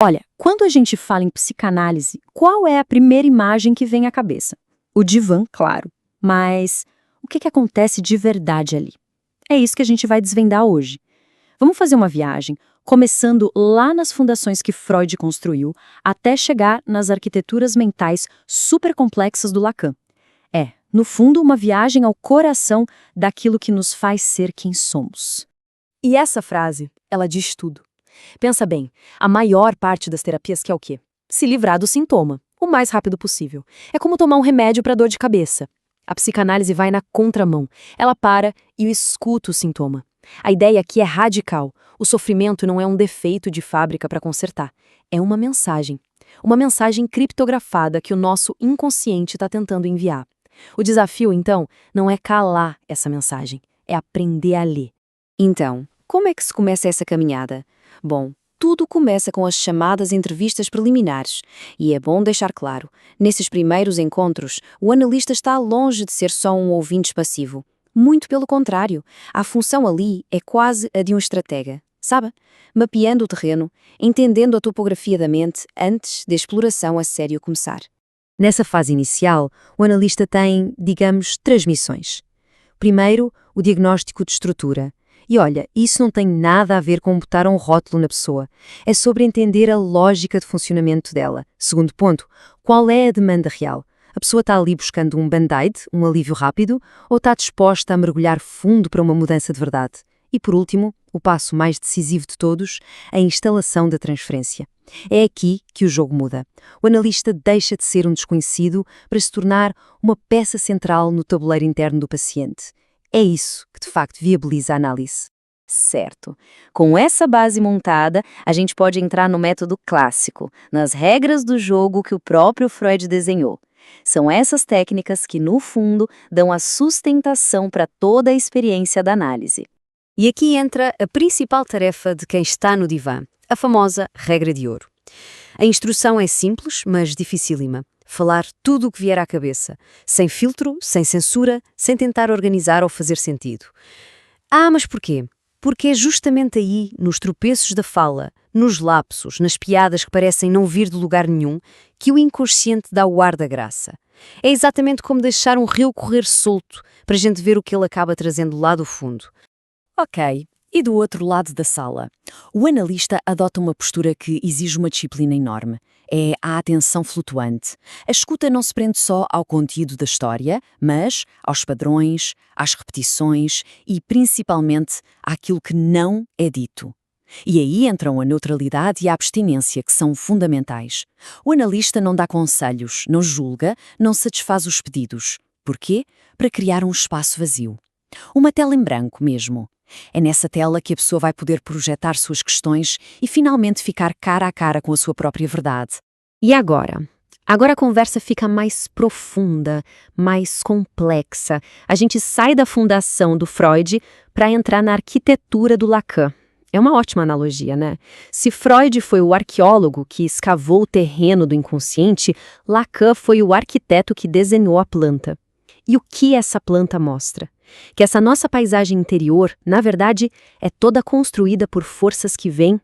Olha, quando a gente fala em psicanálise, qual é a primeira imagem que vem à cabeça? O divã, claro. Mas o que acontece de verdade ali? É isso que a gente vai desvendar hoje. Vamos fazer uma viagem, começando lá nas fundações que Freud construiu, até chegar nas arquiteturas mentais super complexas do Lacan. No fundo, uma viagem ao coração daquilo que nos faz ser quem somos. E essa frase, ela diz tudo. Pensa bem, a maior parte das terapias quer o quê? Se livrar do sintoma, o mais rápido possível. É como tomar um remédio para dor de cabeça. A psicanálise vai na contramão. Ela para e escuta o sintoma. A ideia aqui é radical. O sofrimento não é um defeito de fábrica para consertar. É uma mensagem. Uma mensagem criptografada que o nosso inconsciente está tentando enviar. O desafio, então, não é calar essa mensagem, é aprender a ler. Então, como é que se começa essa caminhada? Bom, tudo começa com as chamadas entrevistas preliminares. E é bom deixar claro, nesses primeiros encontros, o analista está longe de ser só um ouvinte passivo. Muito pelo contrário, a função ali é quase a de um estratega, sabe? Mapeando o terreno, entendendo a topografia da mente antes da exploração a sério começar. Nessa fase inicial, o analista tem, digamos, três missões. Primeiro, o diagnóstico de estrutura. E olha, isso não tem nada a ver com botar um rótulo na pessoa. É sobre entender a lógica de funcionamento dela. Segundo ponto, qual é a demanda real? A pessoa está ali buscando um band-aid, um alívio rápido, ou está disposta a mergulhar fundo para uma mudança de verdade? E por último, o passo mais decisivo de todos, a instalação da transferência. É aqui que o jogo muda. O analista deixa de ser um desconhecido para se tornar uma peça central no tabuleiro interno do paciente. É isso que, de facto, viabiliza a análise. Certo. Com essa base montada, a gente pode entrar no método clássico, nas regras do jogo que o próprio Freud desenhou. São essas técnicas que, no fundo, dão a sustentação para toda a experiência da análise. E aqui entra a principal tarefa de quem está no divã, a famosa regra de ouro. A instrução é simples, mas dificílima. Falar tudo o que vier à cabeça, sem filtro, sem censura, sem tentar organizar ou fazer sentido. Mas porquê? Porque é justamente aí, nos tropeços da fala, nos lapsos, nas piadas que parecem não vir de lugar nenhum, que o inconsciente dá o ar da graça. É exatamente como deixar um rio correr solto, para a gente ver o que ele acaba trazendo lá do fundo. Ok, e do outro lado da sala? O analista adota uma postura que exige uma disciplina enorme. É a atenção flutuante. A escuta não se prende só ao conteúdo da história, mas aos padrões, às repetições e, principalmente, àquilo que não é dito. E aí entram a neutralidade e a abstinência, que são fundamentais. O analista não dá conselhos, não julga, não satisfaz os pedidos. Porquê? Para criar um espaço vazio. Uma tela em branco mesmo. É nessa tela que a pessoa vai poder projetar suas questões e finalmente ficar cara a cara com a sua própria verdade. E agora? Agora a conversa fica mais profunda, mais complexa. A gente sai da fundação do Freud para entrar na arquitetura do Lacan. É uma ótima analogia, né? Se Freud foi o arqueólogo que escavou o terreno do inconsciente, Lacan foi o arquiteto que desenhou a planta. E o que essa planta mostra? Que essa nossa paisagem interior, na verdade, é toda construída por forças que vêm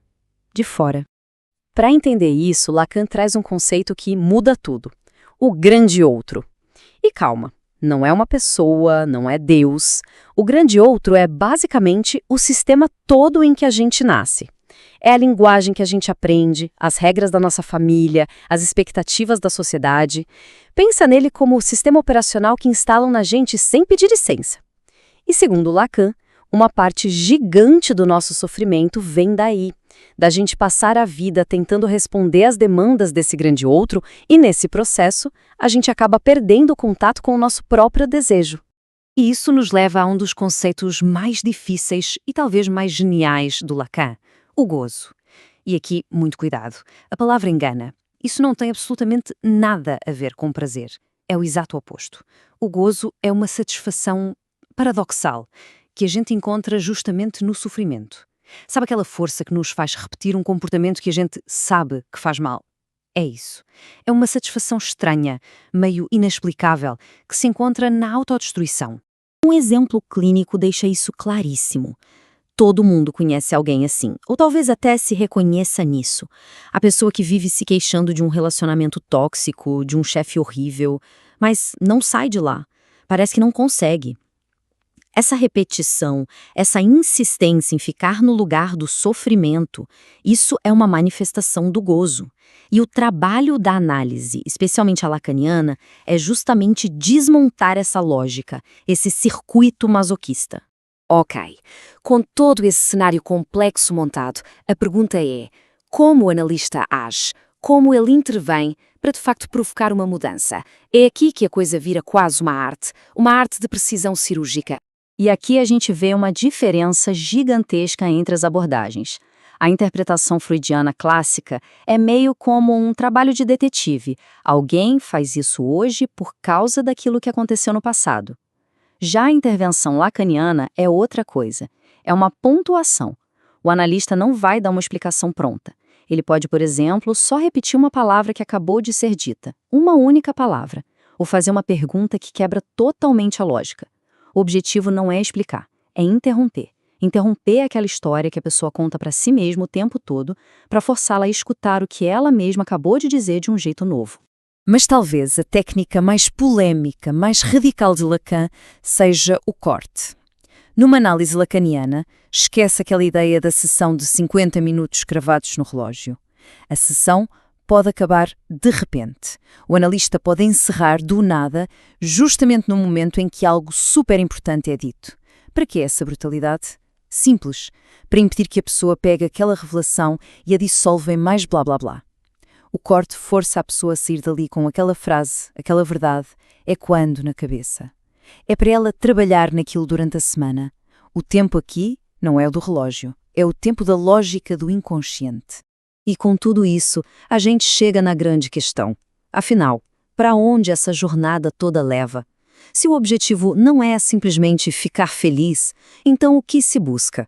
de fora. Para entender isso, Lacan traz um conceito que muda tudo. O grande outro. E calma, não é uma pessoa, não é Deus. O grande outro é basicamente o sistema todo em que a gente nasce. É a linguagem que a gente aprende, as regras da nossa família, as expectativas da sociedade. Pensa nele como o sistema operacional que instalam na gente sem pedir licença. E segundo Lacan, uma parte gigante do nosso sofrimento vem daí, da gente passar a vida tentando responder às demandas desse grande outro e, nesse processo, a gente acaba perdendo o contato com o nosso próprio desejo. E isso nos leva a um dos conceitos mais difíceis e talvez mais geniais do Lacan, o gozo. E aqui, muito cuidado, a palavra engana. Isso não tem absolutamente nada a ver com prazer. É o exato oposto. O gozo é uma satisfação paradoxal, que a gente encontra justamente no sofrimento. Sabe aquela força que nos faz repetir um comportamento que a gente sabe que faz mal? É isso. É uma satisfação estranha, meio inexplicável, que se encontra na autodestruição. Um exemplo clínico deixa isso claríssimo. Todo mundo conhece alguém assim, ou talvez até se reconheça nisso. A pessoa que vive se queixando de um relacionamento tóxico, de um chefe horrível, mas não sai de lá. Parece que não consegue. Essa repetição, essa insistência em ficar no lugar do sofrimento, isso é uma manifestação do gozo. E o trabalho da análise, especialmente a lacaniana, é justamente desmontar essa lógica, esse circuito masoquista. Ok, com todo esse cenário complexo montado, a pergunta é: como o analista age? Como ele intervém para de facto provocar uma mudança? É aqui que a coisa vira quase uma arte de precisão cirúrgica. E aqui a gente vê uma diferença gigantesca entre as abordagens. A interpretação freudiana clássica é meio como um trabalho de detetive. Alguém faz isso hoje por causa daquilo que aconteceu no passado. Já a intervenção lacaniana é outra coisa. É uma pontuação. O analista não vai dar uma explicação pronta. Ele pode, por exemplo, só repetir uma palavra que acabou de ser dita, uma única palavra, ou fazer uma pergunta que quebra totalmente a lógica. O objetivo não é explicar, é interromper. Interromper aquela história que a pessoa conta para si mesma o tempo todo, para forçá-la a escutar o que ela mesma acabou de dizer de um jeito novo. Mas talvez a técnica mais polêmica, mais radical de Lacan seja o corte. Numa análise lacaniana, esquece aquela ideia da sessão de 50 minutos cravados no relógio. A sessão pode acabar de repente. O analista pode encerrar do nada, justamente no momento em que algo super importante é dito. Para que essa brutalidade? Simples, para impedir que a pessoa pegue aquela revelação e a dissolva em mais blá blá blá. O corte força a pessoa a sair dali com aquela frase, aquela verdade, ecoando na cabeça. É para ela trabalhar naquilo durante a semana. O tempo aqui não é o do relógio, é o tempo da lógica do inconsciente. E com tudo isso, a gente chega na grande questão. Afinal, para onde essa jornada toda leva? Se o objetivo não é simplesmente ficar feliz, então o que se busca?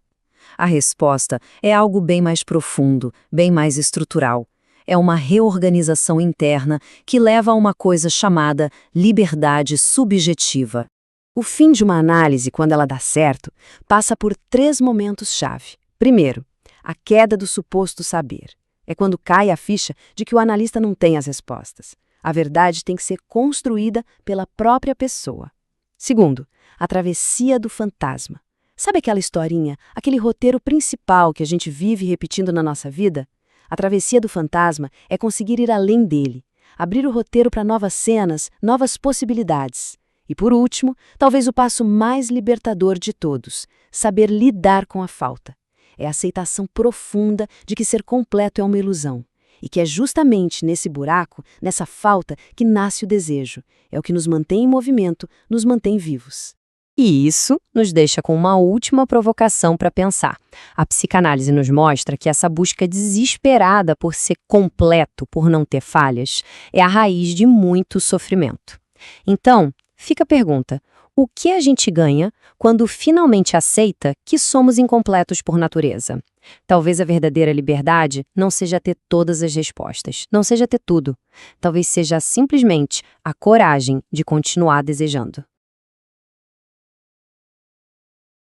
A resposta é algo bem mais profundo, bem mais estrutural. É uma reorganização interna que leva a uma coisa chamada liberdade subjetiva. O fim de uma análise, quando ela dá certo, passa por 3 momentos-chave. Primeiro, a queda do suposto saber. É quando cai a ficha de que o analista não tem as respostas. A verdade tem que ser construída pela própria pessoa. Segundo, a travessia do fantasma. Sabe aquela historinha, aquele roteiro principal que a gente vive repetindo na nossa vida? A travessia do fantasma é conseguir ir além dele, abrir o roteiro para novas cenas, novas possibilidades. E por último, talvez o passo mais libertador de todos, saber lidar com a falta. É a aceitação profunda de que ser completo é uma ilusão. E que é justamente nesse buraco, nessa falta, que nasce o desejo. É o que nos mantém em movimento, nos mantém vivos. E isso nos deixa com uma última provocação para pensar. A psicanálise nos mostra que essa busca desesperada por ser completo, por não ter falhas, é a raiz de muito sofrimento. Então, fica a pergunta: o que a gente ganha quando finalmente aceita que somos incompletos por natureza? Talvez a verdadeira liberdade não seja ter todas as respostas, não seja ter tudo. Talvez seja simplesmente a coragem de continuar desejando.